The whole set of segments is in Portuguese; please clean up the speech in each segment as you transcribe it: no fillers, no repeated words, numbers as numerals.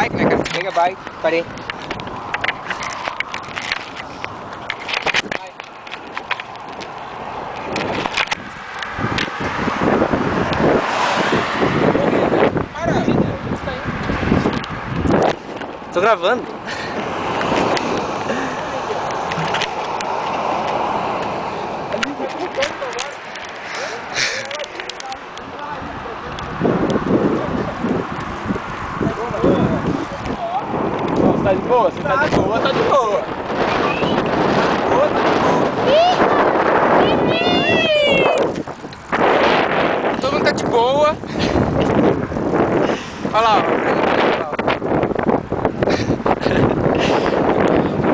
bike, né, cara? Pega a bike. Parei. Tô gravando. Você tá de boa? Você tá de boa? Tá de boa. Todo mundo tá de boa. Olha lá, ó.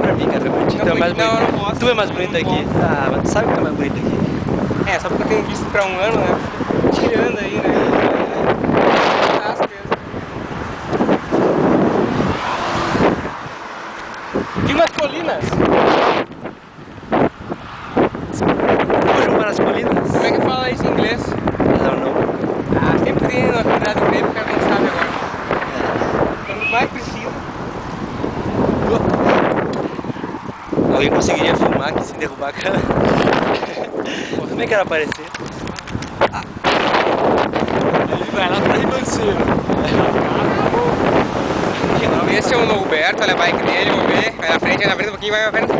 Pra mim, cara, tu é mais bonito. Não, eu não posso. Tu é mais bonito aqui. Ah, mas tu sabe que tu é mais bonito aqui. É, só porque eu tenho visto pra um ano, né? Tirando aí, né? De umas colinas. Hoje para as colinas. Como é que fala isso em inglês? Não. Ah, sempre tem na atividade do Grêmio, o cara não sabe agora. Quando mais precisa. Alguém conseguiria filmar aqui sem derrubar a câmera? Como é que era aparecer? Ele vai lá pra ribanceiro. Esse é o Norberto, olha a bike dele, vamos ver. Vai na frente, vai na frente um pouquinho, vai na frente.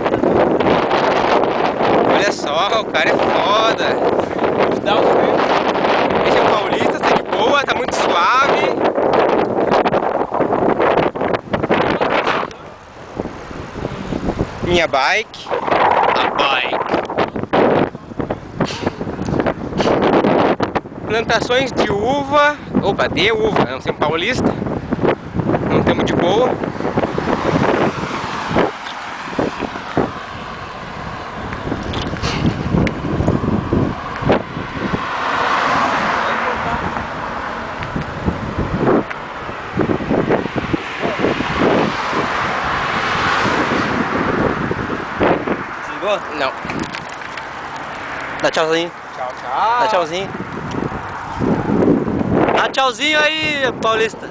Olha só, o cara é foda. Esse é o Paulista, tá de boa, tá muito suave. Minha bike. A bike. Plantações de uva. Opa, de uva, não sei, um paulista. Não temos de boa. Desligou? Não. Dá tchauzinho. Tchau, tchau. Dá tchauzinho. Dá tchauzinho aí, Paulista.